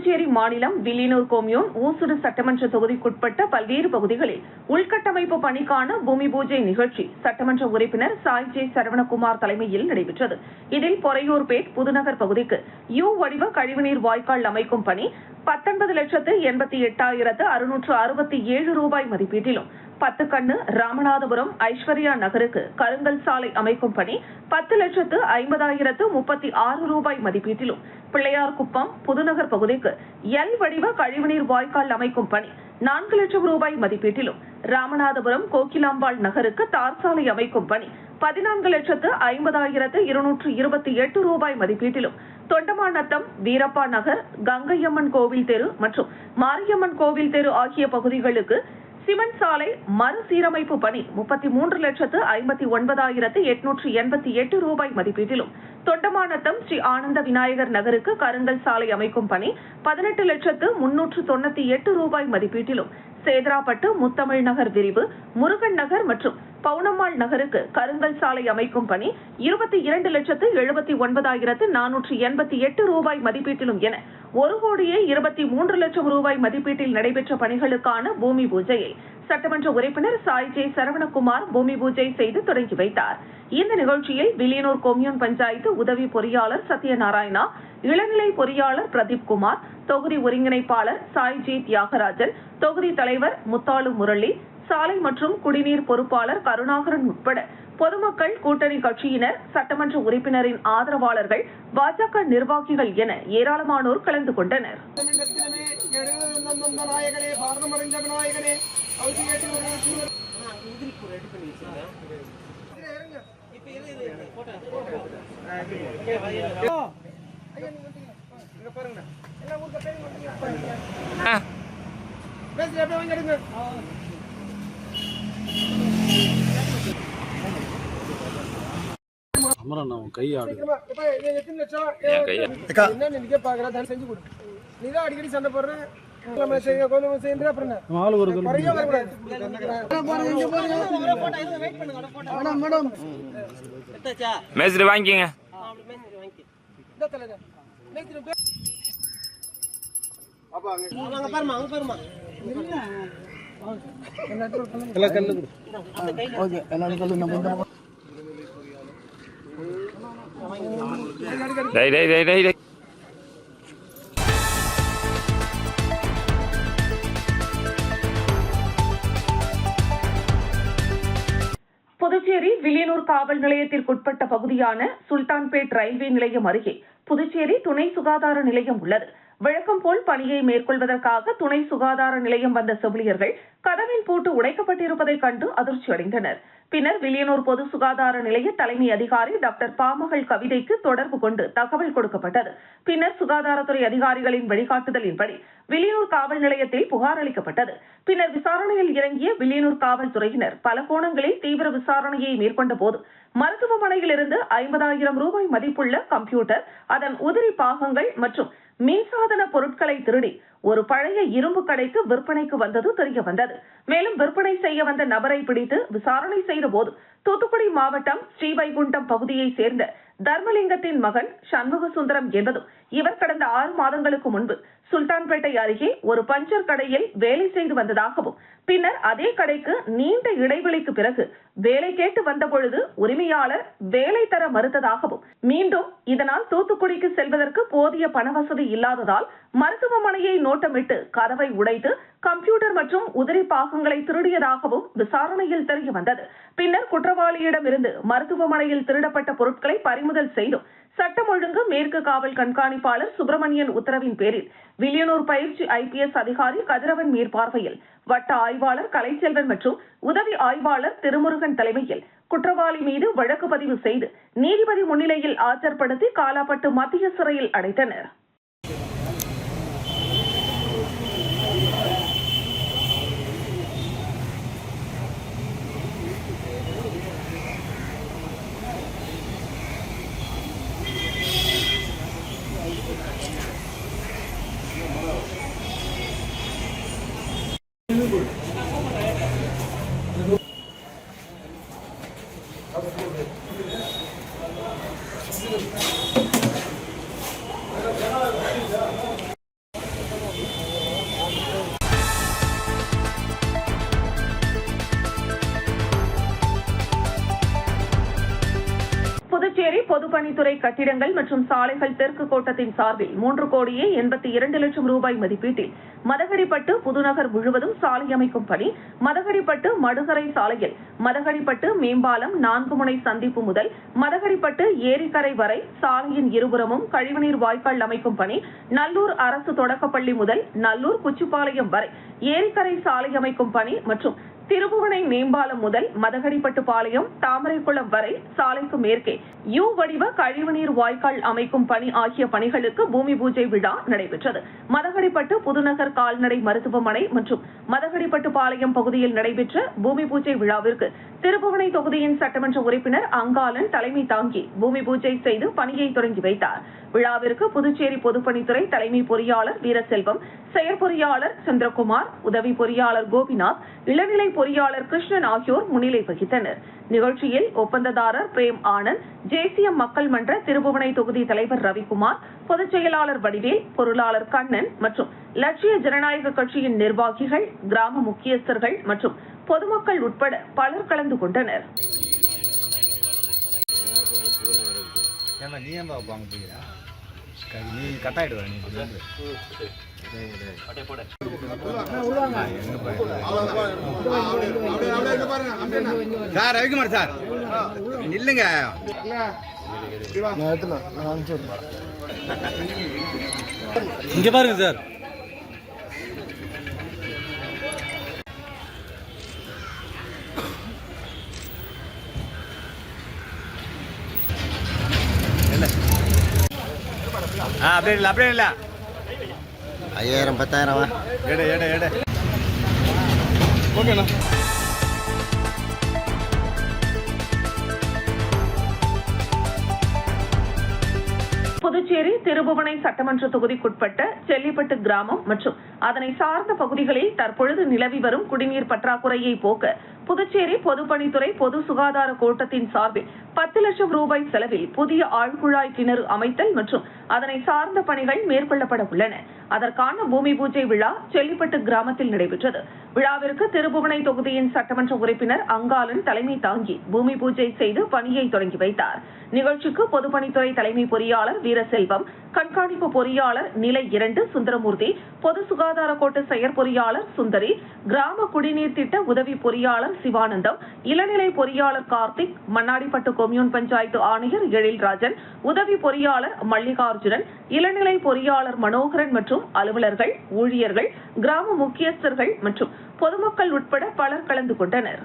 புதுச்சேரி மாநிலம் வில்லியனூர் கொம்யூன் ஊசுடு சட்டமன்ற தொகுதிக்குட்பட்ட பல்வேறு பகுதிகளில் உள்கட்டமைப்பு பணிக்கான பூமி பூஜை நிகழ்ச்சி சட்டமன்ற உறுப்பினர் சாய் ஜே சரவணகுமார் தலைமையில் நடைபெற்றது. இதில் பொறையூர்பேட் புதுநகர் பகுதிக்கு யூ வடிவ கழிவுநீர் வாய்க்கால் அமைக்கும் பணி 19,88,667 ரூபாய் மதிப்பீட்டிலும், 10 கண்ணு ராமநாதபுரம் ஐஸ்வர்யா நகருக்கு கருங்கல் சாலை அமைக்கும் பணி 10,50,36 ரூபாய் மதிப்பீட்டிலும், பிள்ளையார்குப்பம் புதுநகர் பகுதிக்கு எல் வடிவ கழிவுநீர் வாய்க்கால் அமைக்கும் பணி 4 லட்சம் ரூபாய் மதிப்பீட்டிலும், ராமநாதபுரம் கோகிலாம்பாள் நகருக்கு தார் சாலை அமைக்கும் பணி 14,50,228 ரூபாய் மதிப்பீட்டிலும், தொண்டமாநத்தம் வீரப்பா நகர் கங்கையம்மன் கோவில் தெரு மற்றும் மாரியம்மன் கோவில் தெரு ஆகிய பகுதிகளுக்கு சிமெண்ட் சாலை மறுசீரமைப்பு பணி 33,59,888 ரூபாய் மதிப்பீட்டிலும், தொண்டமாநத்தம் ஸ்ரீ ஆனந்த விநாயகர் நகருக்கு கருங்கல் சாலை அமைக்கும் பணி 18,398 ரூபாய் மதிப்பீட்டிலும், சேதராப்பட்டு முத்தமிழ் நகர் விரிவு, முருகன் நகர் மற்றும் பவுனம்மாள் நகருக்கு கருங்கல் சாலை அமைக்கும் பணி 22,79,488 ரூபாய் மதிப்பீட்டிலும் என 1,23,00,000 ரூபாய் மதிப்பீட்டில் நடைபெற்ற பணிகளுக்கான பூமி பூஜையை சட்டமன்ற உறுப்பினர் சாய் ஜே சரவணகுமார் பூமி பூஜை செய்து தொடங்கி வைத்தார். இந்த நிகழ்ச்சியில் வில்லியனூர் கொம்யூன் பஞ்சாயத்து உதவி பொறியாளர் சத்யநாராயணா, இளநிலை பொறியாளர் பிரதீப் குமார், தொகுதி ஒருங்கிணைப்பாளர் சாய் ஜே தியாகராஜன், தொகுதி தலைவர் முத்தாலு முரளி, சாலை மற்றும் குடிநீர் பொறுப்பாளர் கருணாகரன் உட்பட பொதுமக்கள், கூட்டணி கட்சியினர், சட்டமன்ற உறுப்பினரின் ஆதரவாளர்கள், பாஜக நிர்வாகிகள் என ஏராளமானோர் கலந்து கொண்டனர். அடிக்கடி சண்டை போடுறேன். மேஸ்திரி வாங்கிக்கங்க. புதுச்சேரி வில்லியனூர் காவல் நிலையத்திற்குட்பட்ட பகுதியான சுல்தான்பேட் ரயில்வே நிலையம் அருகே புதுச்சேரி துணை சுகாதார நிலையம் உள்ளது. வழக்கம் போல் பணியை மேற்கொள்வதற்காக துணை சுகாதார நிலையம் வந்த செவிலியர்கள் கதவின் பூட்டு உடைக்கப்பட்டிருப்பதைக் கண்டு அதிர்ச்சி அடைந்தனர். பின்னர் வில்லியனூர் பொது சுகாதார நிலைய தலைமை அதிகாரி டாக்டர் பாமகள் கவிதைக்கு தொடர்பு கொண்டு தகவல் கொடுக்கப்பட்டது. பின்னர் சுகாதாரத்துறை அதிகாரிகளின் வழிகாட்டுதலின்படி வில்லியனூர் காவல் நிலையத்தில் புகார் அளிக்கப்பட்டது. பின்னர் விசாரணையில் இறங்கிய வில்லியனூர் காவல்துறையினர் பல கோணங்களில் தீவிர விசாரணையை மேற்கொண்ட போது மருத்துவமனையில் இருந்து 50,000 ரூபாய் மதிப்புள்ள கம்ப்யூட்டர், அதன் உதிரி பாகங்கள் மற்றும் மின்சாதன பொருட்களை திருடி ஒரு பழைய இரும்பு கடைக்கு விற்பனைக்கு வந்தது தெரிய வந்தது. மேலும் விற்பனை செய்ய வந்த நபரை பிடித்து விசாரணை செய்த போது தூத்துக்குடி மாவட்டம் ஸ்ரீவைகுண்டம் பகுதியை சேர்ந்த தர்மலிங்கத்தின் மகன் சண்முக சுந்தரம் என்பதும் இவர் கடந்த 6 மாதங்களுக்கு முன்பு சுல்தான்பேட்டை அருகே ஒரு பஞ்சர் கடையில் வேலை செய்து வந்ததாகவும், பின்னர் அதே கடைக்கு நீண்ட இடைவெளிக்கு பிறகு வேலை கேட்டு வந்த பொழுது உரிமையாளர் வேலை தர மறுத்ததாகவும், மீண்டும் இதனால் தூத்துக்குடிக்கு செல்வதற்கு போதிய பண வசதி இல்லாததால் மருத்துவமனையை நோட்டமிட்டு கதவை உடைத்து கம்ப்யூட்டர் மற்றும் உதிரி பாகங்களை திருடியதாகவும் விசாரணையில் தெரிய வந்தது. பின்னர் குற்றவாளியிடமிருந்து மருத்துவமனையில் திருடப்பட்ட பொருட்களை பறிமுதல் செய்தும் சட்டம் ஒழுங்கு மேற்கு காவல் கண்காணிப்பாளர் சுப்பிரமணியன் உத்தரவின் பேரில் வில்லியனூர் பயிற்சி IPS அதிகாரி கதிரவன் மேற்பார்வையில் வட்ட ஆய்வாளர் கலைச்செல்வன் மற்றும் உதவி ஆய்வாளர் திருமுருகன் தலைமையில் குற்றவாளி மீது வழக்கு பதிவு செய்து நீதிபதி முன்னிலையில் ஆஜர்படுத்தி காலாப்பட்டு மத்திய சிறையில் அடைத்தனர். புதுச்சேரி பொதுப்பணித்துறை கட்டிடங்கள் மற்றும் சாலைகள் தெற்கு கோட்டத்தின் சார்பில் 3,82,00,000 ரூபாய் மதிப்பீட்டில் மதகடிப்பட்டு புதுநகர் முழுவதும் சாலை அமைக்கும் பணி, மதகடிப்பட்டு மடுகரை சாலையில் மதகடிப்பட்டு மேம்பாலம் 4 முனை சந்திப்பு முதல் மதகடிப்பட்டு ஏரிக்கரை வரை சாலையின் இருபுறமும் கழிவுநீர் வாய்க்கால் அமைக்கும் பணி, நல்லூர் அரசு தொடக்கப்பள்ளி முதல் நல்லூர் குச்சிப்பாளையம் வரை ஏரிக்கரை சாலை அமைக்கும் பணி மற்றும் திருபுவனை மேம்பாலம் முதல் மதகடிப்பட்டு பாளையம் தாமரைக்குளம் வரை சாலைக்கு மேற்கே யூ வடிவ கழிவுநீர் வாய்க்கால் அமைக்கும் பணி ஆகிய பணிகளுக்கு பூமி பூஜை விழா நடைபெற்றது. மதகடிப்பட்டு புதுநகர் கால்நடை மருத்துவமனை மற்றும் மதகடிப்பட்டு பாளையம் பகுதியில் நடைபெற்ற பூமி பூஜை விழாவிற்கு திருபுவனை தொகுதியின் சட்டமன்ற உறுப்பினர் அங்காளன் தலைமை தாங்கி பூமி பூஜை செய்து பணியை தொடங்கி வைத்தார். விழாவிற்கு புதுச்சேரி பொதுப்பணித்துறை தலைமை பொறியாளர் வீரசெல்வம், செயற்பொறியாளர் சந்திரகுமார், உதவி பொறியாளர் கோபிநாத், இளநிலை பொறியாளர் கிருஷ்ணன் ஆகியோர் முன்னிலை வகித்தனர். நிகழ்ச்சியில் ஒப்பந்ததாரர் பிரேம் ஆனந்த், ஜேசிஎம் மக்கள் மன்ற திருபுவனை தொகுதி தலைவர் ரவிக்குமார், பொதுச் செயலாளர் வடிவேல், பொருளாளர் கண்ணன் மற்றும் லட்சிய ஜனநாயக கட்சியின் நிர்வாகிகள், கிராம முக்கியஸ்தர்கள் மற்றும் பொதுமக்கள் உட்பட பலர் கலந்து கொண்டனர். சார் ரவிக்குமார் சார் இல்லைங்க இங்க பாருங்க சார். அப்படியே இல்ல 5000 10,000 எடை ஓகேண்ணா. புதுச்சேரி திருபுவனை சட்டமன்ற தொகுதிக்குட்பட்ட செல்லிப்பட்டு கிராமம் மற்றும் அதனை சார்ந்த பகுதிகளில் தற்பொழுது நிலவி வரும் குடிநீர் பற்றாக்குறையை போக்க புதுச்சேரி பொதுப்பணித்துறை பொது சுகாதார கோட்டத்தின் சார்பில் 10 லட்சம் ரூபாய் செலவில் புதிய ஆழ்குழாய் கிணறு அமைத்தல் மற்றும் அதனை சார்ந்த பணிகள் மேற்கொள்ளப்பட உள்ளன. அதற்கான பூமி பூஜை விழா செல்லிப்பட்டு கிராமத்தில் நடைபெற்றது. விழாவிற்கு திருபுவனை தொகுதியின் சட்டமன்ற உறுப்பினர் அங்காளன் தலைமை தாங்கி பூமி பூஜை செய்து பணியை தொடங்கி வைத்தார். நிகழ்ச்சிக்கு பொதுப்பணித்துறை தலைமை பொறியாளர் வீரசெல்வம், கண்காணிப்பு பொறியாளர் நிலை 2 சுந்தரமூர்த்தி, பொது சுகாதார கோட்ட செயற்பொறியாளர் சுந்தரி, கிராம குடிநீர் திட்ட உதவி பொறியாளர் சிவானந்தம், இளநிலை பொறியாளர் கார்த்திக், மண்ணாடிப்பட்டு கொம்யூன் பஞ்சாயத்து ஆணையர் எழில்ராஜன், உதவி பொறியாளர் மல்லிகார்ஜுனன், இளநிலை பொறியாளர் மனோகரன் மற்றும் அலுவலர்கள், ஊழியர்கள், கிராம முக்கியஸ்தர்கள் மற்றும் பொதுமக்கள் உட்பட பலர் கலந்து கொண்டனர்.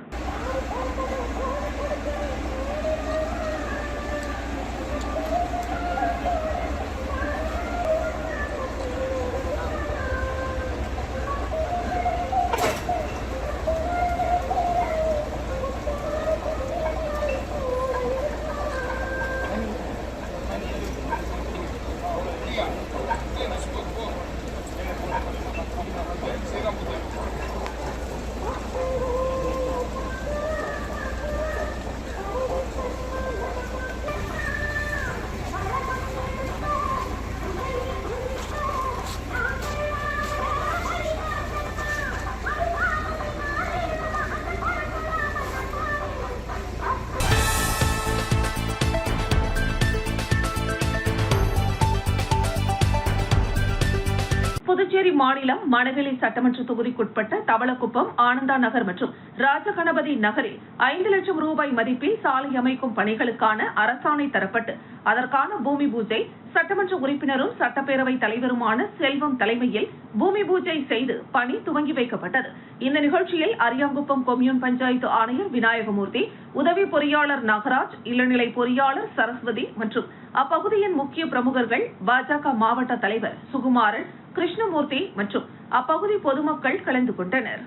புதுச்சேரி மாநிலம் மணவெளி சட்டமன்ற தொகுதிக்குட்பட்ட தவளக்குப்பம், ஆனந்தா நகர் மற்றும் ராஜகணபதி நகரில் 5 லட்சம் ரூபாய் மதிப்பில் சாலை அமைக்கும் பணிகளுக்கான அரசாணை தரப்பட்டு அதற்கான பூமி பூஜை சட்டமன்ற உறுப்பினரும் சட்டப்பேரவை தலைவருமான செல்வம் தலைமையில் பூமி பூஜை செய்து பணி துவங்கி வைக்கப்பட்டது. இந்த நிகழ்ச்சியில் அரியாங்குப்பம் கொம்யூன் பஞ்சாயத்து ஆணையர் விநாயகமூர்த்தி, உதவி பொறியாளர் நாகராஜ், இளநிலை பொறியாளர் சரஸ்வதி மற்றும் அப்பகுதியின் முக்கிய பிரமுகர்கள், பாஜக மாவட்ட தலைவர் சுகுமாரன், கிருஷ்ணமூர்த்தி மற்றும் அப்பகுதி பொதுமக்கள் கலந்து கொண்டனர்.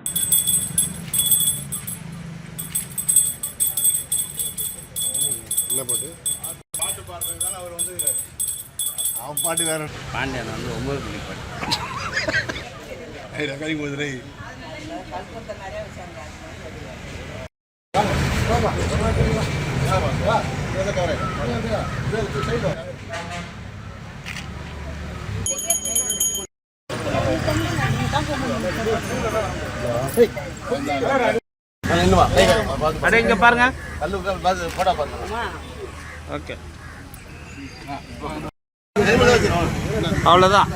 பாண்டியன் வந்து 9 மணி இங்க பாருங்க. ஓகே. அவ்வளோதான்.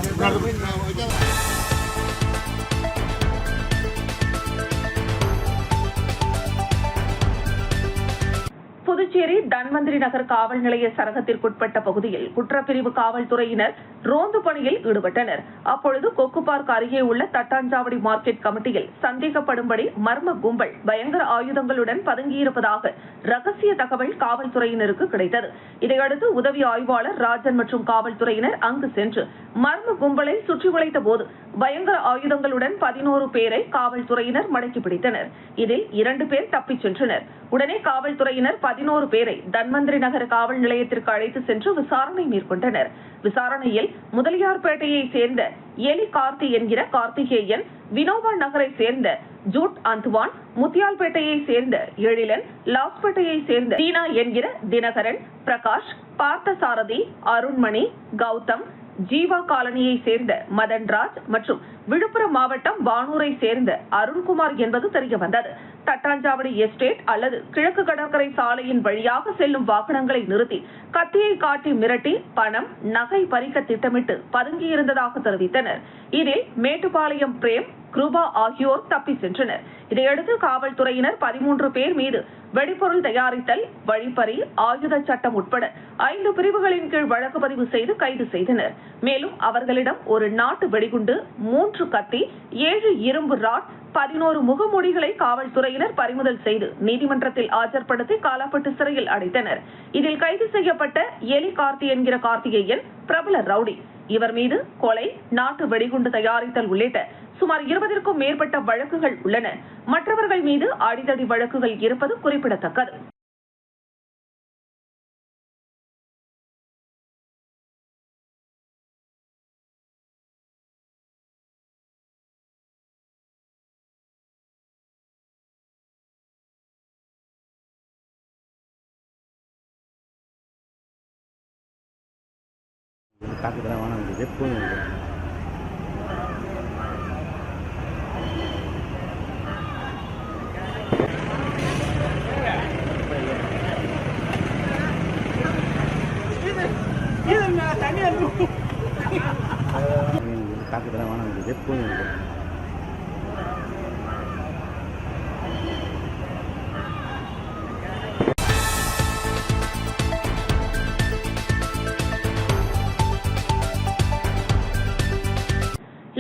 புதுச்சேரி தன்வந்திரி நகர் காவல் நிலைய சரகத்திற்குட்பட்ட பகுதியில் குற்றப்பிரிவு காவல்துறையினர் ரோந்து பணியில் ஈடுபட்டனர். அப்பொழுது கொக்கு பார்க் அருகே உள்ள தட்டாஞ்சாவடி மார்க்கெட் கமிட்டியில் சந்தேகப்படும்படி மர்ம கும்பல் பயங்கர ஆயுதங்களுடன் பதுங்கியிருப்பதாக ரகசிய தகவல் காவல்துறையினருக்கு கிடைத்தது. இதையடுத்து உதவி ஆய்வாளர் ராஜன் மற்றும் காவல்துறையினர் அங்கு சென்று மர்ம கும்பலை சுற்றி வளைத்த போது பயங்கர ஆயுதங்களுடன் 11 பேரை காவல்துறையினர் மடக்கி பிடித்தனர். இதில் 2 பேர் தப்பிச் சென்றனர். உடனே காவல்துறையினர் 11 பேரை தன்வந்திரி நகர காவல் நிலையத்திற்கு அழைத்து சென்று விசாரணை மேற்கொண்டனர். விசாரணையில் முதலியார்பேட்டையை சேர்ந்த எலி கார்த்தி என்கிற கார்த்திகேயன், வினோபா நகரை சேர்ந்த ஜூட் அந்துவான், முத்தியால்பேட்டையை சேர்ந்த எழிலன், லாஸ்பேட்டையை சேர்ந்த தீனா என்கிற தினகரன், பிரகாஷ், பார்த்தசாரதி, அருண்மணி, கௌதம், ஜீவா காலனியை சேர்ந்த மதன்ராஜ் மற்றும் விழுப்புரம் மாவட்டம் வானூரை சேர்ந்த அருண்குமார் என்பது தெரியவந்தது. தட்டாஞ்சாவடி எஸ்டேட் அல்லது கிழக்கு கடற்கரை சாலையின் வழியாக செல்லும் வாகனங்களை நிறுத்தி கத்தியை காட்டி மிரட்டி பணம், நகை பறிக்க திட்டமிட்டு பதுங்கியிருந்ததாக தெரிவித்தனர். இதில் மேட்டுப்பாளையம் பிரேம், கிருபா ஆகியோர் தப்பி சென்றனர். இதையடுத்து காவல்துறையினர் 13 பேர் மீது வெடிபொருள் தயாரித்தல், வழிப்பறி, ஆயுத சட்டம் உட்பட 5 பிரிவுகளின் கீழ் வழக்கு பதிவு செய்து கைது செய்தனர். மேலும் அவர்களிடம் ஒரு நாட்டு வெடிகுண்டு, 3 கத்தி, 7 இரும்பு ராட், 11 முகமூடிகளை காவல்துறையினர் பறிமுதல் செய்து நீதிமன்றத்தில் ஆஜர்படுத்தி காலாப்பட்டு சிறையில் அடைத்தனர். இதில் கைது செய்யப்பட்ட எலி கார்த்தி என்கிற கார்த்திகேயன் பிரபல ரவுடி. இவர் மீது கொலை, நாட்டு வெடிகுண்டு தயாரித்தல் உள்ளிட்ட சுமார் 20க்கும் மேற்பட்ட வழக்குகள் உள்ளன. மற்றவர்கள் மீது அடிதடி வழக்குகள் இருப்பது குறிப்பிடத்தக்கது. தாக்குதலாம் வேணாம், எப்போதும் தாக்குதலாம் வேணாம், எப்போதும்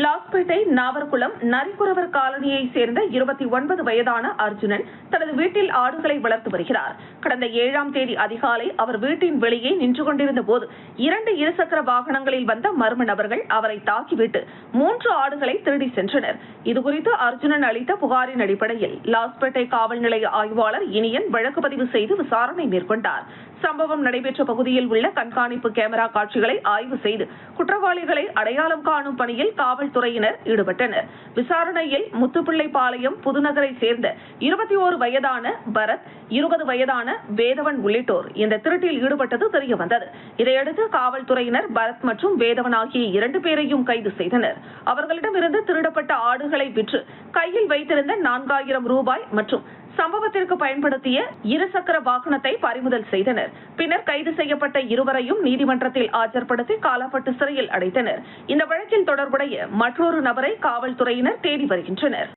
லாஸ்பேட்டை நாவர்குளம் நரிக்குறவர் காலனியை சேர்ந்த 29 வயதான அர்ஜுனன் தனது வீட்டில் ஆடுகளை வளர்த்து வருகிறார். கடந்த 7ஆம் தேதி அதிகாலை அவர் வீட்டின் வெளியே நின்று கொண்டிருந்த போது 2 இருசக்கர வாகனங்களில் வந்த மர்ம நபர்கள் அவரை தாக்கிவிட்டு 3 ஆடுகளை திருடி சென்றனர். இதுகுறித்து அர்ஜுனன் அளித்த புகாரின் அடிப்படையில் லாஸ்பேட்டை காவல் நிலைய ஆய்வாளர் இனியன் வழக்கு பதிவு செய்து விசாரணை மேற்கொண்டார். சம்பவம் நடைபெற்ற பகுதியில் உள்ள கண்காணிப்பு கேமரா காட்சிகளை ஆய்வு செய்து குற்றவாளிகளை அடையாளம் காணும் பணியில் காவல்துறையினர் ஈடுபட்டனர். விசாரணையில் முத்துப்பிள்ளைப்பாளையம் புதுநகரை சேர்ந்த 21 வயதான பரத், 20 வயதான வேதவன் உள்ளிட்டோர் இந்த திருட்டில் ஈடுபட்டது தெரியவந்தது. இதையடுத்து காவல்துறையினர் பரத் மற்றும் வேதவன் ஆகிய 2 பேரையும் கைது செய்தனர். அவர்களிடமிருந்து திருடப்பட்ட ஆடுகளை விற்று கையில் வைத்திருந்த 4000 ரூபாய் மற்றும் சம்பவத்திற்கு பயன்படுத்திய இருசக்கர வாகனத்தை பறிமுதல் செய்தனர். பின்னர் கைது செய்யப்பட்ட இருவரையும் நீதிமன்றத்தில் ஆஜர்படுத்தி காலாப்பட்டு சிறையில் அடைத்தனர். இந்த வழக்கில் தொடர்புடைய மற்றொரு நபரை காவல்துறையினர் தேடி வருகின்றனர்.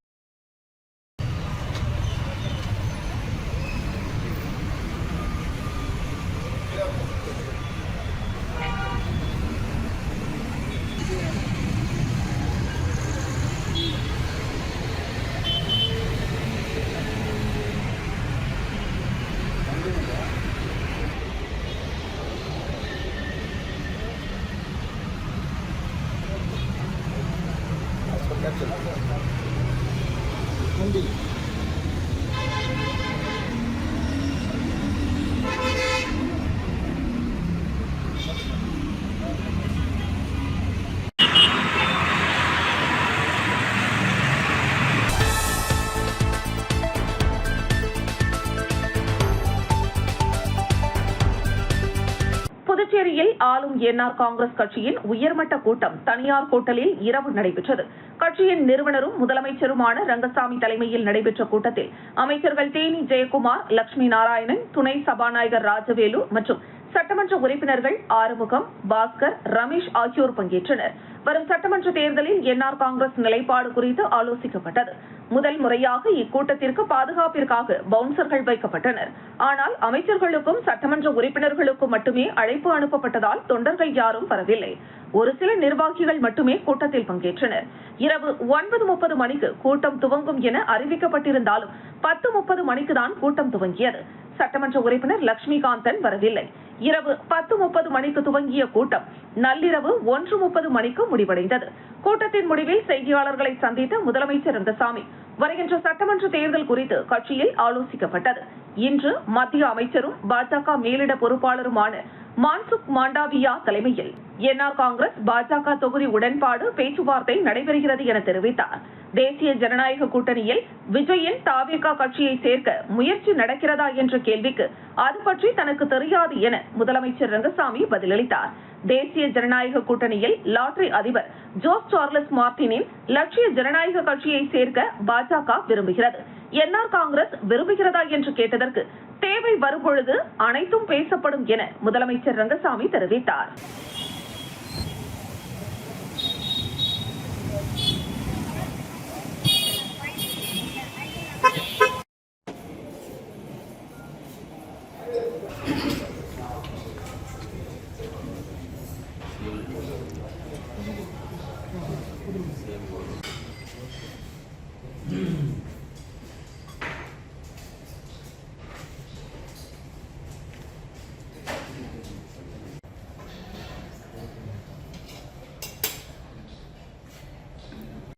புதுச்சேரியில் ஆளும் என்ஆர் காங்கிரஸ் கட்சியின் உயர்மட்ட கூட்டம் தனியார் ஹோட்டலில் இரவு நடைபெற்றது. கட்சியின் நிறுவனரும் முதலமைச்சருமான ரங்கசாமி தலைமையில் நடைபெற்ற கூட்டத்தில் அமைச்சர்கள் தேனி ஜெயக்குமார், லட்சுமி நாராயணன், துணை சபாநாயகர் ராஜவேலு மற்றும் சட்டமன்ற உறுப்பினர்கள் ஆறுமுகம், பாஸ்கர், ரமேஷ் ஆகியோர் பங்கேற்றனர். வரும் சட்டமன்ற தேர்தலில் என்ஆர் காங்கிரஸ் நிலைப்பாடு குறித்து ஆலோசிக்கப்பட்டது. முதல் முறையாக இக்கூட்டத்திற்கு பாதுகாப்பிற்காக பவுன்சர்கள் வைக்கப்பட்டனர். ஆனால் அமைச்சர்களுக்கும் சட்டமன்ற உறுப்பினர்களுக்கும் மட்டுமே அழைப்பு அனுப்பப்பட்டதால் தொண்டர்கள் யாரும் வரவில்லை. ஒரு சில நிர்வாகிகள் மட்டுமே கூட்டத்தில் பங்கேற்றனர். இரவு 9:30 மணிக்கு கூட்டம் துவங்கும் என அறிவிக்கப்பட்டிருந்தாலும் 10:30 மணிக்கு தான் கூட்டம் துவங்கியது. சட்டமன்ற உறுப்பினர் லட்சுமிகாந்தன் வரவில்லை. இரவு 10:30 மணிக்கு துவங்கிய கூட்டம் நள்ளிரவு 1:30 மணிக்கு முடிவடைந்தது. கூட்டத்தின் முடிவில் செய்தியாளர்களை சந்தித்த முதலமைச்சர் ரங்கசாமி, வருகின்ற சட்டமன்ற தேர்தல் குறித்து கட்சியில் ஆலோசிக்கப்பட்டது. இன்று மத்திய அமைச்சரும் பாஜக மேலிட பொறுப்பாளருமான மான்சுக் மாண்டவியா தலைமையில் என்ஆர் காங்கிரஸ் பாஜக தொகுதி உடன்பாடு பேச்சுவார்த்தை நடைபெறுகிறது என தெரிவித்தார். தேசிய ஜனநாயக கூட்டணியில் விஜயின் தாவேகா கட்சியை சேர்க்க முயற்சி நடக்கிறதா என்ற கேள்விக்கு அது பற்றி தனக்கு தெரியாது என முதலமைச்சர் ரங்கசாமி பதிலளித்தார். தேசிய ஜனநாயக கூட்டணியில் லாட்டரி அதிபர் ஜோஸ் சார்லஸ் மார்டினின் லட்சிய ஜனநாயக கட்சியை சேர்க்க பாஜக விரும்புகிறது. என்ஆர் காங்கிரஸ் விரும்புகிறதா என்று கேட்டதற்கு தேவை வரும்பொழுது அனைத்தும் பேசப்படும் என முதலமைச்சர் ரங்கசாமி தெரிவித்தார்.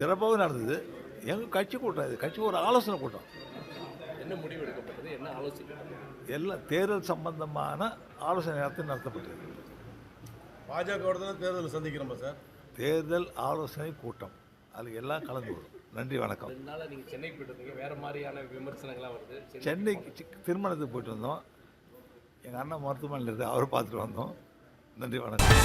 சிறப்பாக நடந்தது. எங்கள் கட்சி கூட்டம், இது கட்சி ஒரு ஆலோசனை கூட்டம். என்ன முடிவு எடுக்கப்பட்டது, என்ன ஆலோசிக்கப்பட்டது? எல்லாம் தேர்தல் சம்பந்தமான ஆலோசனை நடத்தப்பட்டது. பாஜகவோட தான் தேர்தல் சந்திக்கிறோமா சார்? தேர்தல் ஆலோசனை கூட்டம், அதுக்கு எல்லாம் கலந்து வரும். நன்றி, வணக்கம். அதனால நீங்கள் சென்னைக்கு போயிட்டு வந்தீங்க, வேறு மாதிரியான விமர்சனங்கள்லாம் வருது. சென்னைக்கு திருமணத்துக்கு போயிட்டு வந்தோம். எங்கள் அண்ணன் மருத்துவமனையில் இருக்குது, அவரை பார்த்துட்டு வந்தோம். நன்றி, வணக்கம்.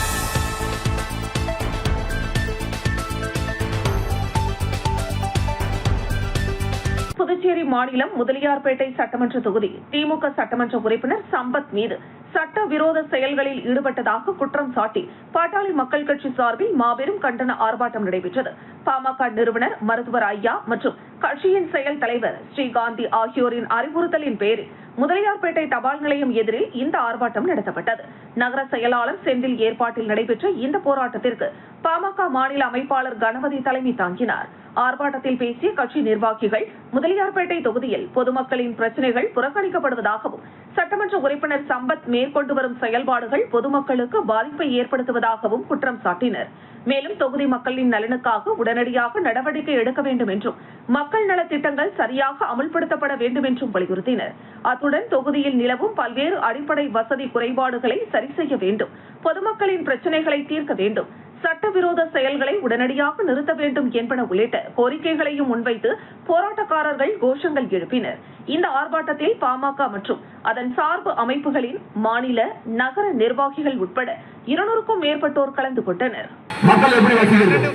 புதுச்சேரி மாநிலம் முதலியார்பேட்டை சட்டமன்ற தொகுதி திமுக சட்டமன்ற உறுப்பினர் சம்பத் மீது சட்டவிரோத செயல்களில் ஈடுபட்டதாக குற்றம் சாட்டி பாட்டாளி மக்கள் கட்சி சார்பில் மாபெரும் கண்டன ஆர்ப்பாட்டம் நடைபெற்றது. பாமக நிறுவனர் மருத்துவர் ஐயா மற்றும் கட்சியின் செயல் தலைவர் ஸ்ரீகாந்தி ஆகியோரின் அறிவுறுத்தலின் பேரில் முதலியார்பேட்டை தபால் நிலையம் எதிரில் இந்த ஆர்ப்பாட்டம் நடத்தப்பட்டது. நகர செயலாளர் செந்தில் ஏற்பாட்டில் நடைபெற்ற இந்த போராட்டத்திற்கு பாமக மாநில அமைப்பாளர் கணபதி தலைமை தாங்கினார். ஆர்ப்பாட்டத்தில் பேசிய கட்சி நிர்வாகிகள் முதலியார்பேட்டை தொகுதியில் பொதுமக்களின் பிரச்சினைகள் புறக்கணிக்கப்படுவதாகவும் சட்டமன்ற உறுப்பினர் சம்பத் மேற்கொண்டு வரும் செயல்பாடுகள் பொதுமக்களுக்கு பாதிப்பை ஏற்படுத்துவதாகவும் குற்றம் சாட்டினர். மேலும் தொகுதி மக்களின் நலனுக்காக உடனடியாக நடவடிக்கை எடுக்க வேண்டும் என்றும் மக்கள் நலத்திட்டங்கள் சரியாக அமல்படுத்தப்பட வேண்டும் என்றும் வலியுறுத்தினர். அத்துடன் தொகுதியில் நிலவும் பல்வேறு அடிப்படை வசதி குறைபாடுகளை சரி செய்ய வேண்டும், பொதுமக்களின் பிரச்சினைகளை தீர்க்க வேண்டும், சட்டவிரோத செயல்களை உடனடியாக நிறுத்த வேண்டும் என்பன உள்ளிட்ட கோரிக்கைகளையும் முன்வைத்து போராட்டக்காரர்கள் கோஷங்கள் எழுப்பினர். இந்த ஆர்ப்பாட்டத்தில் பாமக மற்றும் அதன் சார்பு அமைப்புகளின் மாநில நகர நிர்வாகிகள் உட்பட 200க்கும் மேற்பட்டோர் கலந்து கொண்டனர். மக்கள் எப்படி வசிக்கிறது?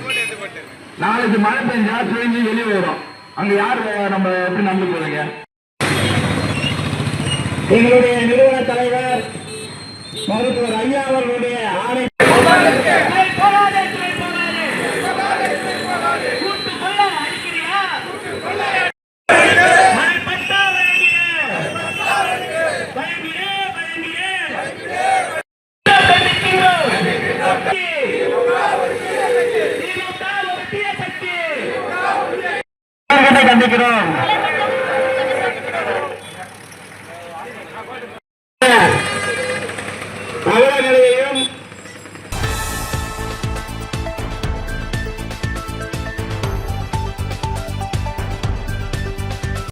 நாளைக்கு மழை பெஞ்சா சுழஞ்சி வெளியே வரும். அங்க யார் நம்ம எப்படி நம்பி போறீங்க? எங்களுடைய நிறுவன தலைவர் மருத்துவர் ஐயா அவர்களுடைய ஆணை கண்டிக்கிறோம்.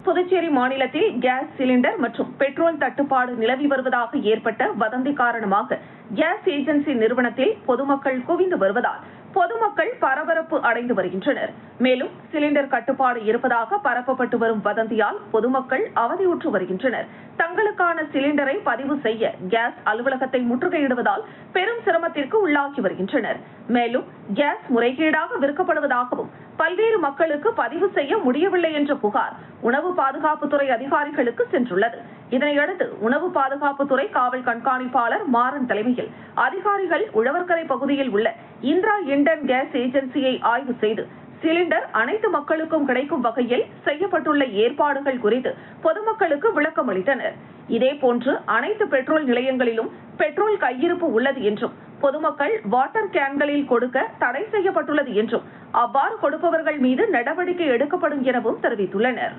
புதுச்சேரி மாநிலத்தில் கேஸ் சிலிண்டர் மற்றும் பெட்ரோல் தட்டுப்பாடு நிலவி வருவதாக ஏற்பட்ட வதந்தி காரணமாக கேஸ் ஏஜென்சி நிறுவனத்தில் பொதுமக்கள் குவிந்து வருவதால் பொதுமக்கள் பரபரப்பு அடைந்து வருகின்றனர். மேலும் சிலிண்டர் கட்டுப்பாடு இருப்பதாக பரப்பப்பட்டு வரும் வதந்தியால் பொதுமக்கள் அவதியுற்று வருகின்றனர். தங்களுக்கான சிலிண்டரை பதிவு செய்ய கேஸ் அலுவலகத்தை முற்றுகையிடுவதால் பெரும் சிரமத்திற்கு உள்ளாகி வருகின்றனர். மேலும் கேஸ் முறைகேடாக விற்கப்படுவதாகவும் பல்வேறு மக்களுக்கு பதிவு செய்ய முடியவில்லை என்ற புகார் உணவு பாதுகாப்புத்துறை அதிகாரிகளுக்கு சென்றுள்ளது. இதனையடுத்து உணவு பாதுகாப்புத்துறை காவல் கண்காணிப்பாளர் மாறன் தலைமையில் அதிகாரிகள் உழவர்கரை பகுதியில் உள்ள இந்திரா இண்டன் கேஸ் ஏஜென்சியை ஆய்வு செய்து சிலிண்டர் அனைத்து மக்களுக்கும் கிடைக்கும் வகையில் செய்யப்பட்டுள்ள ஏற்பாடுகள் குறித்து பொதுமக்களுக்கு விளக்கம் அளித்தனர். இதேபோன்று அனைத்து பெட்ரோல் நிலையங்களிலும் பெட்ரோல் கையிருப்பு உள்ளது என்றும் பொதுமக்கள் வாட்டர் கேன்களில் கொடுக்க தடை செய்யப்பட்டுள்ளது என்றும் அவ்வாறு கொடுப்பவர்கள் மீது நடவடிக்கை எடுக்கப்படும் எனவும் தெரிவித்துள்ளனர்.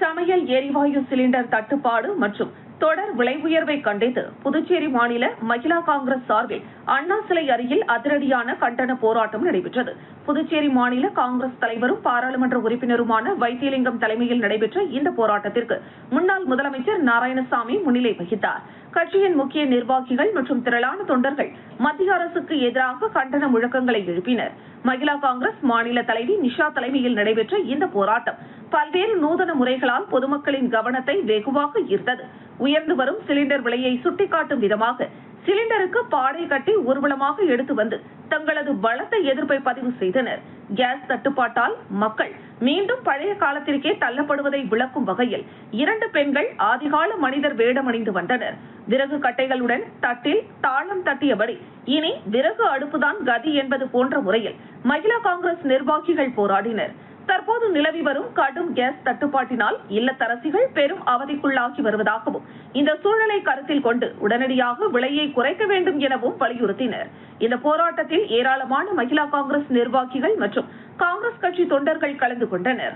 சமையல் எரிவாயு சிலிண்டர் தட்டுப்பாடு மற்றும் தொடர் விலை உயர்வை கண்டித்து புதுச்சேரி மாநில மகிழா காங்கிரஸ் சார்பில் அண்ணா சிலை அருகில் அதிரடியான கண்டன போராட்டம் நடைபெற்றது. புதுச்சேரி மாநில காங்கிரஸ் தலைவரும் பாராளுமன்ற உறுப்பினருமான வைத்தியலிங்கம் தலைமையில் நடைபெற்ற இந்த போராட்டத்திற்கு முன்னாள் முதலமைச்சர் நாராயணசாமி முன்னிலை வகித்தார். கட்சியின் முக்கிய நிர்வாகிகள் மற்றும் திரளான தொண்டர்கள் மத்திய அரசுக்கு எதிராக கண்டன முழக்கங்களை எழுப்பினர். மகிழா காங்கிரஸ் மாநில தலைவி நிஷா தலைமையில் நடைபெற்ற இந்த போராட்டம் பல்வேறு நூதன முறைகளால் பொதுமக்களின் கவனத்தை வெகுவாக ஈர்த்தது. உயர்ந்து வரும் சிலிண்டர் விலையை சுட்டிக்காட்டும் விதமாக சிலிண்டருக்கு பாடை கட்டி ஊர்வலமாக எடுத்து வந்து தங்களது பலத்த எதிர்ப்பை பதிவு செய்தனர். கேஸ் தட்டுப்பாட்டால் மக்கள் மீண்டும் பழைய காலத்திற்கே தள்ளப்படுவதை விளக்கும் வகையில் 2 பெண்கள் ஆதிகால மனிதர் வேடமணிந்து வந்தனர். விறகு கட்டைகளுடன் தட்டில் தாளம் தட்டியபடி இனி விறகு அடுப்புதான் கதி என்பது போன்ற முறையில் மகிழா காங்கிரஸ் நிர்வாகிகள் போராடினர். தற்போது நிலவி வரும் கடும் கேஸ் தட்டுப்பாட்டினால் இல்லத்தரசிகள் பெரும் அவதிக்குள்ளாகி வருவதாகவும் இந்த சூழலை கருத்தில் கொண்டு உடனடியாக விலையை குறைக்க வேண்டும் எனவும் வலியுறுத்தினர். இந்த போராட்டத்தில் ஏராளமான மகிழா காங்கிரஸ் நிர்வாகிகள் மற்றும் காங்கிரஸ் கட்சி தொண்டர்கள் கலந்து கொண்டனர்.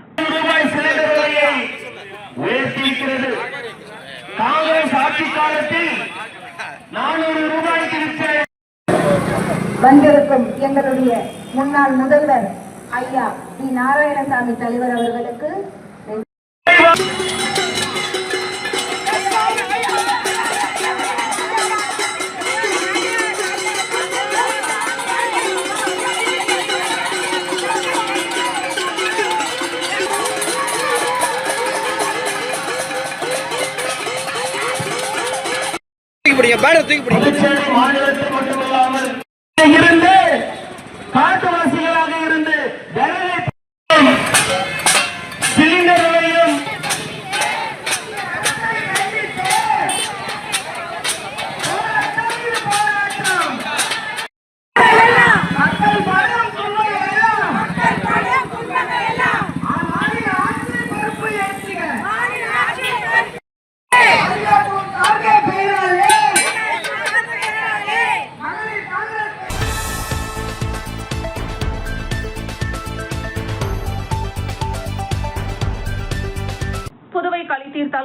வந்திருக்கும் எங்களுடைய முன்னாள் முதல்வர் ஐயா டி நாராயணசாமி தலைவர் அவர்களுக்கு மாநிலத்தில் மட்டுமல்லாமல் இருந்து காட்டுவாசிகளாக இருந்து சிலிண்டர்களையும்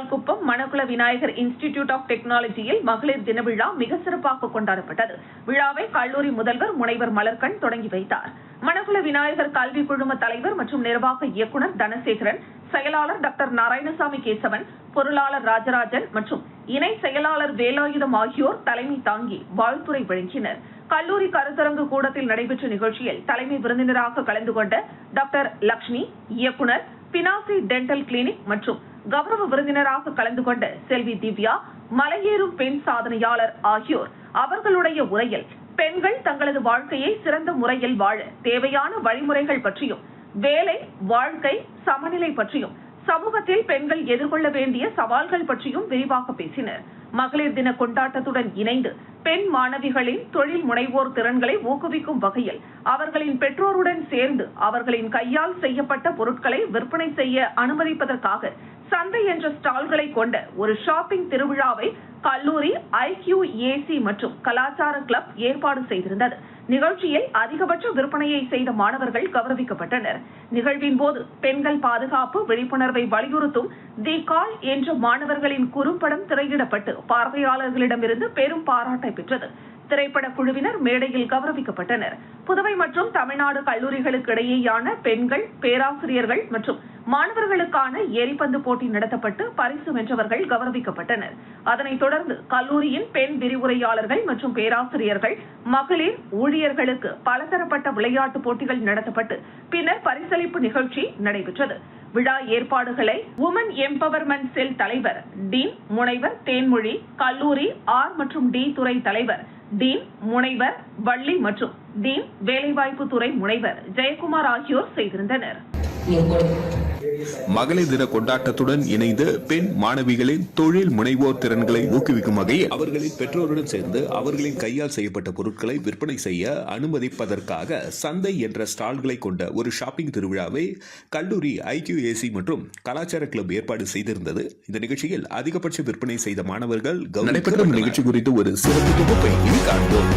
குப்பம் மணக்குள விநாயகர் இன்ஸ்டிடியூட் ஆஃப் டெக்னாலஜியில் மகளிர் தின விழா மிக சிறப்பாக கொண்டாடப்பட்டது. விழாவை கல்லூரி முதல்வர் முனைவர் மலர்கண் தொடங்கி வைத்தார். மணக்குள விநாயகர் கல்வி குழும தலைவர் மற்றும் நிர்வாக இயக்குநர் தனசேகரன், செயலாளர் டாக்டர் நாராயணசாமி கேசவன், பொருளாளர் ராஜராஜன் மற்றும் இணை செயலாளர் வேலாயுதம் ஆகியோர் தலைமை தாங்கி வாழ்த்துரை வழங்கினர். கல்லூரி கருத்தரங்கு கூடத்தில் நடைபெற்ற நிகழ்ச்சியில் தலைமை விருந்தினராக கலந்து கொண்ட டாக்டர் லட்சுமி, இயக்குநர் பினாசி டென்டல் கிளினிக் மற்றும் கௌரவ விருந்தினராக கலந்து கொண்ட செல்வி திவ்யா, மலையேறும் பெண் சாதனையாளர் ஆகியோர் அவர்களுடைய உரையில் பெண்கள் தங்களது வாழ்க்கையை சிறந்த முறையில் வாழ தேவையான வழிமுறைகள் பற்றியும், வேலை வாழ்க்கை சமநிலை பற்றியும், சமூகத்தில் பெண்கள் எதிர்கொள்ள வேண்டிய சவால்கள் பற்றியும் விரிவாக பேசினர். மகளிர் தின கொண்டாட்டத்துடன் இணைந்து பெண் மாணவிகளின் தொழில் முனைவோர் திறன்களை ஊக்குவிக்கும் வகையில் அவர்களின் பெற்றோருடன் சேர்ந்து அவர்களின் கையால் செய்யப்பட்ட பொருட்களை விற்பனை செய்ய அனுமதிப்பதற்காக சந்தை என்ற ஸ்டால்களை கொண்ட ஒரு ஷாப்பிங் திருவிழாவை கல்லூரி IQAC மற்றும் கலாச்சார கிளப் ஏற்பாடு செய்திருந்தது. நிகழ்ச்சியில் அதிகபட்ச விற்பனையை செய்த மாணவர்கள் கௌரவிக்கப்பட்டனர். நிகழ்வின் போது பெண்கள் பாதுகாப்பு விழிப்புணர்வை வலியுறுத்தும் தி கால் என்ற மாணவர்களின் குறும்படம் திரையிடப்பட்டு பார்வையாளர்களிடமிருந்து பெரும் பாராட்டை பெற்றது. திரைப்பட குழுவினர் மேடையில் கௌரவிக்கப்பட்டனர். புதுவை மற்றும் தமிழ்நாடு கல்லூரிகளுக்கு இடையேயான பெண்கள், பேராசிரியர்கள் மற்றும் மாணவர்களுக்கான எரிபந்து போட்டி நடத்தப்பட்டு பரிசு வென்றவர்கள் கௌரவிக்கப்பட்டனர். அதனைத் தொடர்ந்து கல்லூரியின் பெண் விரிவுரையாளர்கள் மற்றும் பேராசிரியர்கள், மகளிர் ஊழியர்களுக்கு பலதரப்பட்ட விளையாட்டுப் போட்டிகள் நடத்தப்பட்டு பின்னர் பரிசளிப்பு நிகழ்ச்சி நடைபெற்றது. விழா ஏற்பாடுகளை உமன் எம்பவர்மெண்ட் செல் தலைவர் டீன் முனைவர் தேன்மொழி, கல்லூரி ஆர் மற்றும் டி துறை தலைவர் டீன் முனைவர் வள்ளி மற்றும் டீன் வேலைவாய்ப்பு துறை முனைவர் ஜெயக்குமார் ஆகியோர் செய்திருந்தனர். மகளிர் தின கொண்டாட்டத்துடன் இணைந்து பெண் மாணவிகளின் தொழில் முனைவோர் திறன்களை ஊக்குவிக்கும் வகையில் அவர்களின் பெற்றோருடன் சேர்ந்து அவர்களின் கையால் செய்யப்பட்ட பொருட்களை விற்பனை செய்ய அனுமதிப்பதற்காக சந்தை என்ற ஸ்டால்களை கொண்ட ஒரு ஷாப்பிங் திருவிழாவை கல்லூரி IQAC மற்றும் கலாச்சார கிளப் ஏற்பாடு செய்திருந்தது. இந்த நிகழ்ச்சியில் அதிகபட்ச விற்பனை செய்த மாணவர்கள் நடைபெற்ற நிகழ்ச்சி குறித்து ஒரு சிறப்பு தொகுப்பை இனி காண்போம்.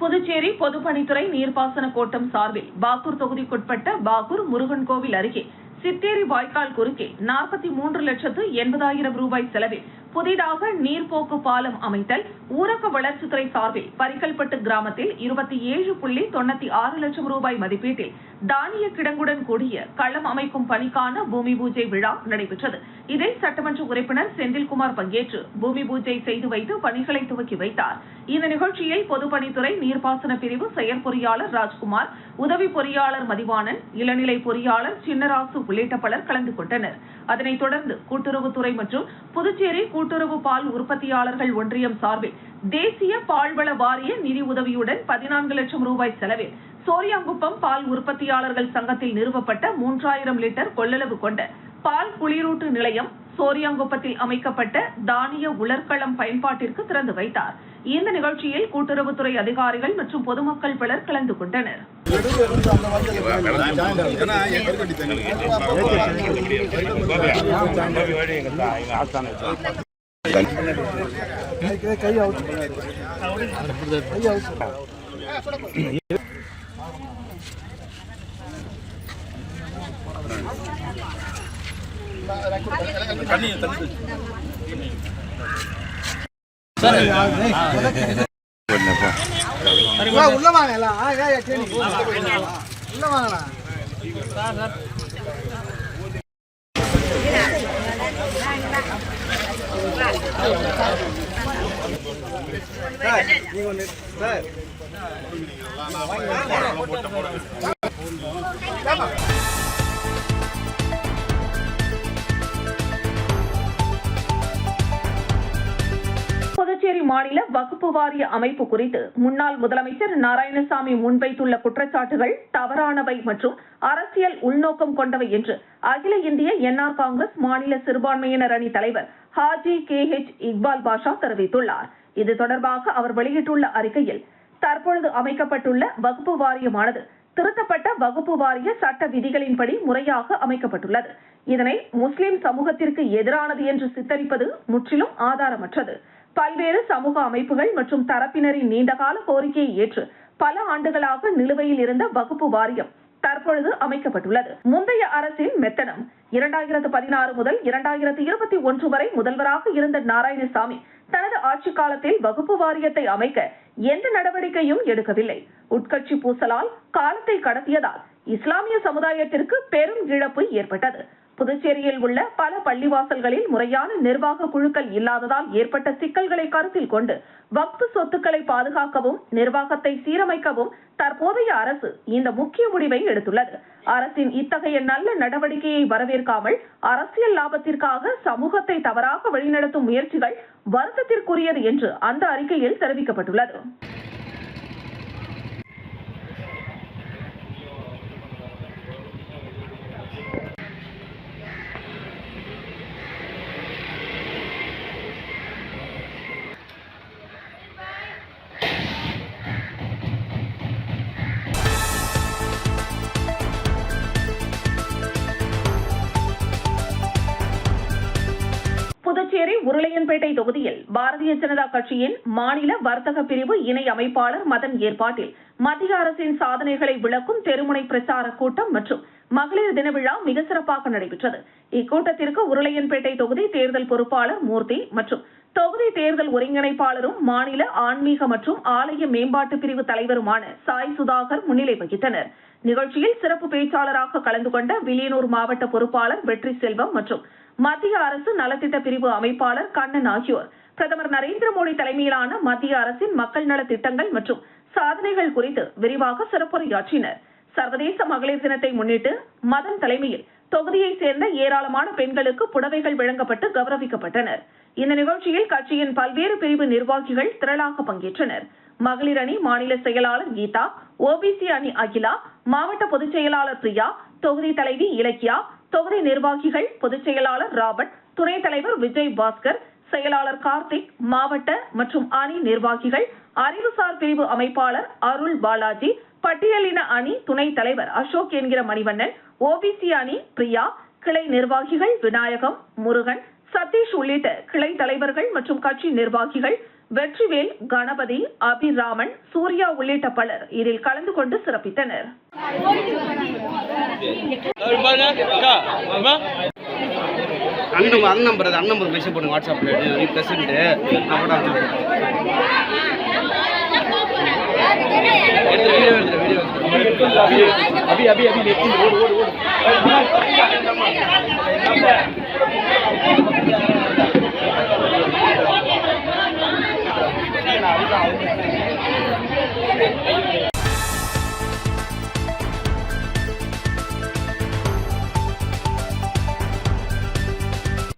புதுச்சேரி பொதுப்பணித்துறை நீர்ப்பாசன கோட்டம் சார்பில் பாகூர் தொகுதிக்குட்பட்ட பாகூர் முருகன் கோவில் அருகே சித்தேரி வாய்க்கால் குறுக்கே 43,80,000 ரூபாய் செலவில் புதிதாக நீர்போக்கு பாலம் அமைத்தல், ஊரக வளர்ச்சித்துறை சார்பில் பரிக்கல்பட்டு கிராமத்தில் 27.96 லட்சம் ரூபாய் மதிப்பீட்டில் தானிய கிடங்குடன் கூடிய களம் அமைக்கும் பணிக்கான பூமி பூஜை விழா நடைபெற்றது. இதில் சட்டமன்ற உறுப்பினர் செந்தில்குமார் பங்கேற்று பூமி பூஜை செய்து வைத்து பணிகளை துவக்கி வைத்தார். இந்த நிகழ்ச்சியில் பொதுப்பணித்துறை நீர்ப்பாசன பிரிவு செயற்பொறியாளர் ராஜ்குமார், உதவி பொறியாளர் மதிவாணன், இளநிலை பொறியாளர் சின்னராசு உள்ளிட்ட பலர் கலந்து கொண்டனர். அதனைத் தொடர்ந்து கூட்டுறவுத்துறை மற்றும் புதுச்சேரி கூட்டுறவு பால் உற்பத்தியாளர்கள் ஒன்றியம் சார்பில் தேசிய பால்வள வாரிய நிதி உதவியுடன் 14 லட்சம் ரூபாய் செலவில் சோரியாங்குப்பம் பால் உற்பத்தியாளர்கள் சங்கத்தில் நிறுவப்பட்ட 3000 லிட்டர் கொள்ளளவு கொண்ட பால் குளிரூட்டு நிலையம் சோரியாங்குப்பத்தில் அமைக்கப்பட்ட தானிய உலர்களம் பயன்பாட்டிற்கு திறந்து வைத்தார். இந்த நிகழ்ச்சியில் கூட்டுறவுத்துறை அதிகாரிகள் மற்றும் பொதுமக்கள் பலர் கலந்து கொண்டனர். உள்ள வாங்கலாம் உள்ள வாங்கலாம் புதுச்சேரி மாநில வகுப்பு வாரிய அமைப்பு குறித்து முன்னாள் முதலமைச்சர் நாராயணசாமி முன்வைத்துள்ள குற்றச்சாட்டுகள் தவறானவை மற்றும் அரசியல் உள்நோக்கம் கொண்டவை என்று அகில இந்திய NR காங்கிரஸ் மாநில சிறுபான்மையினர் அணி தலைவர் ஹாஜி KH இக்பால் பாஷா தெரிவித்துள்ளார். இது தொடர்பாக அவர் வெளியிட்டுள்ள அறிக்கையில், தற்பொழுது அமைக்கப்பட்டுள்ள வகுப்பு வாரியமானது திருத்தப்பட்ட வகுப்பு வாரிய சட்ட விதிகளின்படி முறையாக அமைக்கப்பட்டுள்ளது. இதனை முஸ்லிம் சமூகத்திற்கு எதிரானது என்று சித்தரிப்பது முற்றிலும் ஆதாரமற்றது. பல்வேறு சமூக அமைப்புகள் மற்றும் தரப்பினரின் நீண்டகால கோரிக்கையை ஏற்று பல ஆண்டுகளாக நிலுவையில் இருந்த வகுப்பு வாரியம் தற்பொழுது அமைக்கப்பட்டுள்ளது. முந்தைய அரசின் மெத்தனம் 2016 முதல் 2021 வரை முதல்வராக இருந்த நாராயணசாமி தனது ஆட்சி காலத்தில் வகுப்பு வாரியத்தை அமைக்க எந்த நடவடிக்கையும் எடுக்கவில்லை. உட்கட்சி பூசலால் காலத்தை கடத்தியதால் இஸ்லாமிய சமுதாயத்திற்கு பெரும் இழப்பு ஏற்பட்டது. புதுச்சேரியில் உள்ள பல பள்ளிவாசல்களில் முறையான நிர்வாக குழுக்கள் இல்லாததால் ஏற்பட்ட சிக்கல்களை கருத்தில் கொண்டு வக்ஃப் சொத்துக்களை பாதுகாக்கவும் நிர்வாகத்தை சீரமைக்கவும் தற்போதைய அரசு இந்த முக்கிய முடிவை எடுத்துள்ளது. அரசின் இத்தகைய நல்ல நடவடிக்கையை வரவேற்காமல் அரசியல் லாபத்திற்காக சமூகத்தை தவறாக வழிநடத்தும் முயற்சிகள் வருத்தத்திற்குரியது என்று அந்த அறிக்கையில் தெரிவிக்கப்பட்டுள்ளது. புதுச்சேரி உருளையன்பேட்டை தொகுதியில் பாரதிய ஜனதா கட்சியின் மாநில வர்த்தக பிரிவு இணை அமைப்பாளர் மதன் ஏற்பாட்டில் மத்திய அரசின் சாதனைகளை விளக்கும் தெருமுனை பிரச்சார கூட்டம் மற்றும் மகளிர் தின விழா மிக சிறப்பாக நடைபெற்றது. இக்கூட்டத்திற்கு உருளையன்பேட்டை தொகுதி தேர்தல் பொறுப்பாளர் மூர்த்தி மற்றும் தொகுதி தேர்தல் ஒருங்கிணைப்பாளரும் மாநில ஆன்மீக மற்றும் ஆலய மேம்பாட்டு பிரிவு தலைவருமான சாய் சுதாகர் முன்னிலை வகித்தனர். நிகழ்ச்சியில் சிறப்பு பேச்சாளராக கலந்து கொண்ட வில்லியனூர் மாவட்ட பொறுப்பாளர் வெற்றி செல்வம் மற்றும் மத்திய அரசு நலத்திட்ட பிரிவு அமைப்பாளர் கண்ணன் ஆகியோர் பிரதமர் நரேந்திர மோடி தலைமையிலான மத்திய அரசின் மக்கள் நல திட்டங்கள் மற்றும் சாதனைகள் குறித்து விரிவாக சிறப்புரையாற்றினர். சர்வதேச மகளிர் தினத்தை முன்னிட்டு மதன் தலைமையில் தொகுதியைச் சேர்ந்த ஏராளமான பெண்களுக்கு புடவைகள் வழங்கப்பட்டு கௌரவிக்கப்பட்டனர். இந்த நிகழ்ச்சியில் கட்சியின் பல்வேறு பிரிவு நிர்வாகிகள் திரளாக பங்கேற்றனர். மகளிர் அணி மாநில செயலாளர் கீதா, ஓபிசி அணி அகிலா, மாவட்ட பொதுச் செயலாளர் பிரியா, தொகுதி தலைவி இலக்கியா, தொகுதி நிர்வாகிகள் பொதுச் செயலாளர் ராபர்ட், துணைத் தலைவர் விஜய் பாஸ்கர், செயலாளர் கார்த்திக், மாவட்ட மற்றும் அணி நிர்வாகிகள், அறிவுசார் பிரிவு அமைப்பாளர் அருள் பாலாஜி, பட்டியலின அணி துணைத் தலைவர் அசோக் என்கிற மணிவண்ணன், ஓபிசி அணி பிரியா, கிளை நிர்வாகிகள் விநாயகம், முருகன், சதீஷ் உள்ளிட்ட கிளை தலைவர்கள் மற்றும் கட்சி நிர்வாகிகள், வெற்றிவேல், கணபதி, அபிராமன், சூர்யா உள்ளிட்ட பலர் இதில் கலந்து கொண்டு சிறப்பித்தனர். அண்ணன் மெசேஜ் பண்ணுங்க வாட்ஸ்அப்ல பிரசிடண்ட்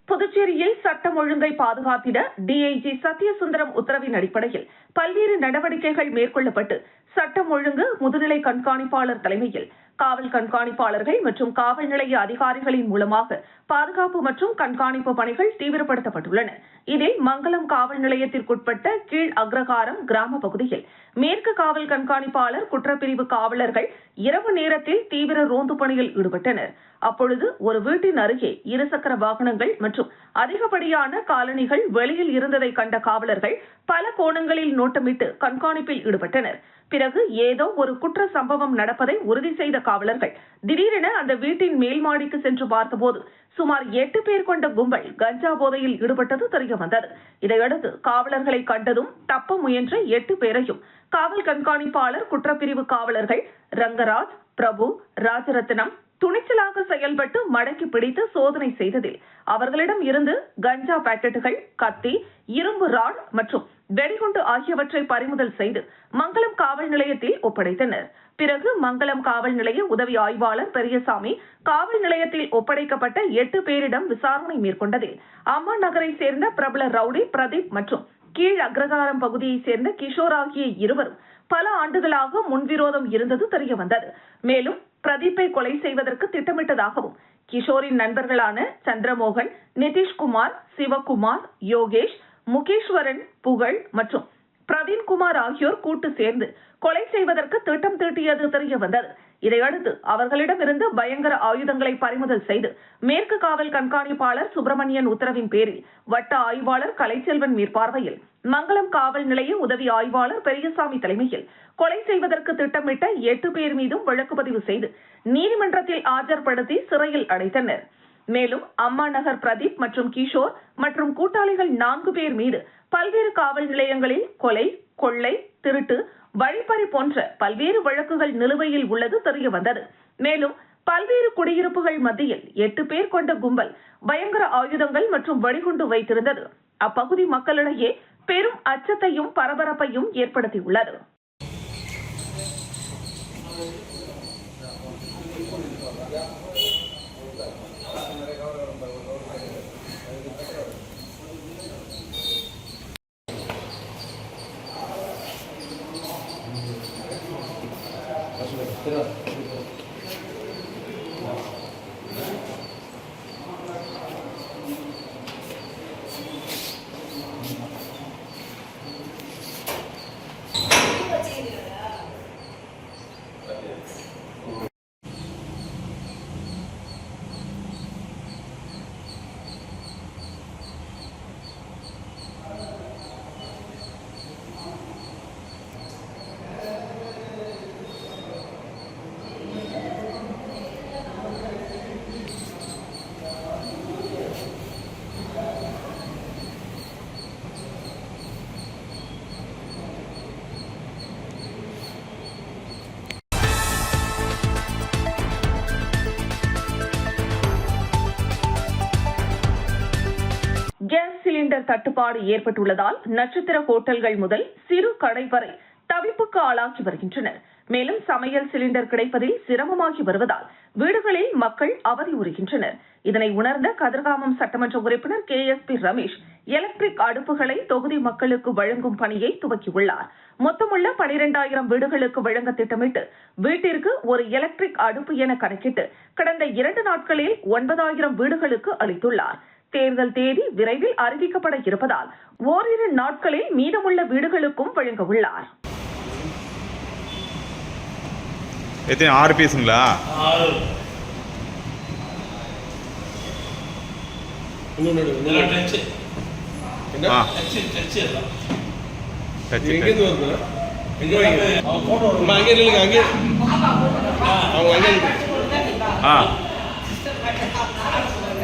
புதுச்சேரியில் சட்டம் ஒழுங்கை பாதுகாத்திட டிஐஜி சத்யசுந்தரம் உத்தரவின் அடிப்படையில் பல்வேறு நடவடிக்கைகள் மேற்கொள்ளப்பட்டு சட்டம் ஒழுங்கு முதுநிலை கண்காணிப்பாளர் தலைமையில் காவல் கண்காணிப்பாளர்கள் மற்றும் காவல் நிலைய அதிகாரிகளின் மூலமாக பாதுகாப்பு மற்றும் கண்காணிப்பு பணிகள் தீவிரப்படுத்தப்பட்டுள்ளன. இதில் மங்கலம் காவல் நிலையத்திற்குட்பட்ட கீழ் அக்ரகாரம் கிராம பகுதியில் மேற்கு காவல் கண்காணிப்பாளர் குற்றப்பிரிவு காவலர்கள் இரவு நேரத்தில் தீவிர ரோந்து பணியில் ஈடுபட்டனர். அப்பொழுது ஒரு வீட்டின் அருகே இருசக்கர வாகனங்கள் மற்றும் அதிகப்படியான காலணிகள் வெளியில் இருந்ததை கண்ட காவலர்கள் பல கோணங்களில் நோட்டமிட்டு கண்காணிப்பில் ஈடுபட்டனர். பிறகு ஏதோ ஒரு குற்ற சம்பவம் நடப்பதை உறுதி செய்த காவலர்கள் திடீரென அந்த வீட்டின் மேல் மாடிக்கு சென்று பார்த்தபோது சுமார் 8 பேர் கொண்ட கும்பல் கஞ்சா போதையில் ஈடுபட்டது தெரியவந்தது. இதையடுத்து காவலர்களை கண்டதும் தப்ப முயன்ற 8 பேரையும் காவல் கண்காணிப்பாளர் குற்றப்பிரிவு காவலர்கள் ரங்கராஜ், பிரபு, ராஜரத்னம் துணிச்சலாக செயல்பட்டு மடக்கி பிடித்து சோதனை செய்ததில் அவர்களிடம் இருந்து கஞ்சா பாக்கெட்டுகள், கத்தி, இரும்பு ராட் மற்றும் வெடிகுண்டு ஆகியவற்றை பறிமுதல் செய்து மங்கலம் காவல் நிலையத்தில் ஒப்படைத்தனர். பிறகு மங்கலம் காவல் நிலைய உதவி ஆய்வாளர் பெரியசாமி காவல் நிலையத்தில் ஒப்படைக்கப்பட்ட 8 பேரிடம் விசாரணை மேற்கொண்டதில் அம்மா நகரை சேர்ந்த பிரபல ரவுடி பிரதீப் மற்றும் கீழ் அக்ரகாரம் பகுதியைச் சேர்ந்த கிஷோர் ஆகிய இருவரும் பல ஆண்டுகளாக முன்விரோதம் இருந்தது தெரியவந்தது. மேலும் பிரதீப்பை கொலை செய்வதற்கு திட்டமிட்டதாகவும் கிஷோரின் நண்பர்களான சந்திரமோகன், நிதிஷ்குமார், சிவகுமார், யோகேஷ், முகேஸ்வரன், புகழ் மற்றும் பிரவீன்குமார் ஆகியோர் கூட்டு சேர்ந்து கொலை செய்வதற்கு திட்டம் தீட்டியது தெரியவந்தது. இதையடுத்து அவர்களிடமிருந்து பயங்கர ஆயுதங்களை பறிமுதல் செய்து மேற்கு காவல் கண்காணிப்பாளர் சுப்பிரமணியன் உத்தரவின் பேரில் வட்ட ஆய்வாளர் கலைச்செல்வன் மேற்பார்வையில் மங்கலம் காவல் நிலைய உதவி ஆய்வாளர் பெரியசாமி தலைமையில் கொலை செய்வதற்கு திட்டமிட்ட 8 பேர் மீதும் வழக்கு பதிவு செய்து நீதிமன்றத்தில் ஆஜர்படுத்தி சிறையில் அடைத்தனர். மேலும் அம்மா நகர் பிரதீப் மற்றும் கிஷோர் மற்றும் கூட்டாளிகள் 4 பேர் மீது பல்வேறு காவல் நிலையங்களில் கொலை, கொள்ளை, திருட்டு, வழிப்பறி போன்ற பல்வேறு வழக்குகள் நிலுவையில் உள்ளது தெரியவந்தது. மேலும் பல்வேறு குடியிருப்புகள் மத்தியில் 8 பேர் கொண்ட கும்பல் பயங்கர ஆயுதங்கள் மற்றும் வெடிகுண்டு வைத்திருந்தது அப்பகுதி மக்களிடையே பெரும் அச்சத்தையும் பரபரப்பையும் ஏற்படுத்தியுள்ளது. கேஸ் சிலிண்டர் தட்டுப்பாடு ஏற்பட்டுள்ளதால் நட்சத்திர ஹோட்டல்கள் முதல் சிறு கடை வரை தவிப்புக்கு ஆளாகி வருகின்றனர். மேலும் சமையல் சிலிண்டர் கிடைப்பதில் சிரமமாகி வருவதால் வீடுகளில் மக்கள் அவதி உறுகின்றனர். இதனை உணர்ந்த கதிர்காமம் சட்டமன்ற உறுப்பினர் KSP ரமேஷ் எலக்ட்ரிக் அடுப்புகளை தொகுதி மக்களுக்கு வழங்கும் பணியை துவக்கியுள்ளார். மொத்தமுள்ள 12,000 வீடுகளுக்கு வழங்க திட்டமிட்டு வீட்டிற்கு ஒரு எலக்ட்ரிக் அடுப்பு என கணக்கிட்டு கடந்த 2 நாட்களில் 9,000 வீடுகளுக்கு அளித்துள்ளார். தேர்தல் தேதி விரைவில் அறிவிக்கப்பட இருப்பதால் ஓரிரு நாட்களில் மீதமுள்ள வீடுகளுக்கும் வழங்க உள்ளார். எத்தனை 6 பீஸுங்களா?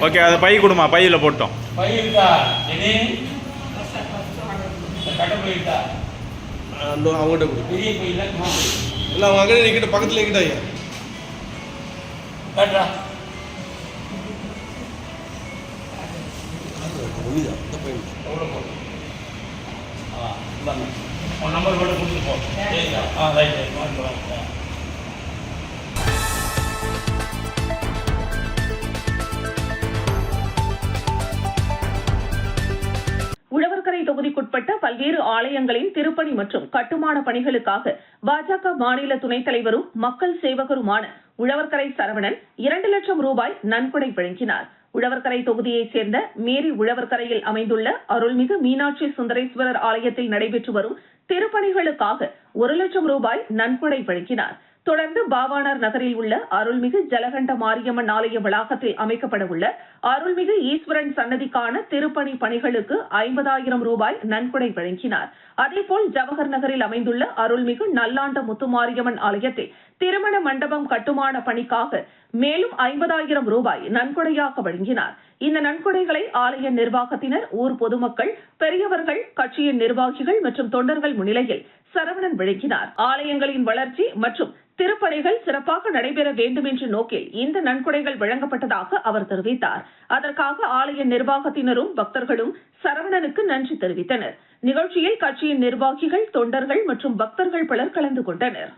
ஓகே, அதை பை கொடுமா, பையில் போட்டோம். அவங்ககிட்ட இல்லை, அவங்க அங்கே நிற்கிட்ட பக்கத்தில் நிற்கிட்ட ஐயா நம்பர் போட்டு கொடுத்துருப்போம். உழவர்கரை தொகுதிக்குட்பட்ட பல்வேறு ஆலயங்களின் திருப்பணி மற்றும் கட்டுமான பணிகளுக்காக பாஜக மாநில துணைத் தலைவரும் மக்கள் சேவகருமான உழவர்கரை சரவணன் 2 லட்சம் ரூபாய் நன்கொடை வழங்கினார். உழவர்கரை தொகுதியைச் சேர்ந்த மேரி உழவர்கரையில் அமைந்துள்ள அருள்மிகு மீனாட்சி சுந்தரேஸ்வரர் ஆலயத்தில் நடைபெற்று வரும் திருப்பணிகளுக்காக 1 லட்சம் ரூபாய் நன்கொடை வழங்கினார். தொடர்ந்து பாவாணர் நகரில் உள்ள அருள்மிகு ஜலகண்ட மாரியம்மன் ஆலய வளாகத்தில் அமைக்கப்பட உள்ள அருள்மிகு ஈஸ்வரன் சன்னதிக்கான திருப்பணி பணிகளுக்கு 50,000 ரூபாய் நன்கொடை வழங்கினார். அதேபோல் ஜவஹர் நகரில் அமைந்துள்ள அருள்மிகு நல்லாண்ட முத்துமாரியம்மன் ஆலயத்தில் திருமண மண்டபம் கட்டுமான பணிக்காக மேலும் 50,000 ரூபாய் நன்கொடையாக வழங்கினார். இந்த நன்கொடைகளை ஆலய நிர்வாகத்தினர், ஊர் பொதுமக்கள், பெரியவர்கள், கட்சியின் நிர்வாகிகள் மற்றும் தொண்டர்கள் முன்னிலையில் சரவணன் வழங்கினார். ஆலயங்களின் வளர்ச்சி மற்றும் திருப்பணிகள் சிறப்பாக நடைபெற வேண்டும் என்ற நோக்கில் இந்த நன்கொடைகள் வழங்கப்பட்டதாக அவர் தெரிவித்தார். அதற்காக ஆலய நிர்வாகத்தினரும் பக்தர்களும் சரவணனுக்கு நன்றி தெரிவித்தனர். நிகழ்ச்சியில் கட்சியின் நிர்வாகிகள், தொண்டர்கள் மற்றும் பக்தர்கள் பலர் கலந்து கொண்டனர்.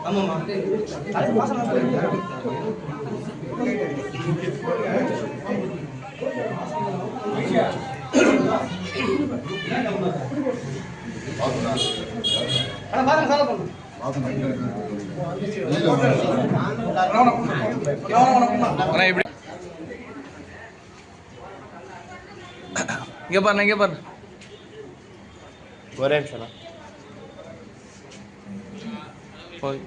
ஆமாமா இங்கே பாருங்க ஒரே நிமிஷம் போய்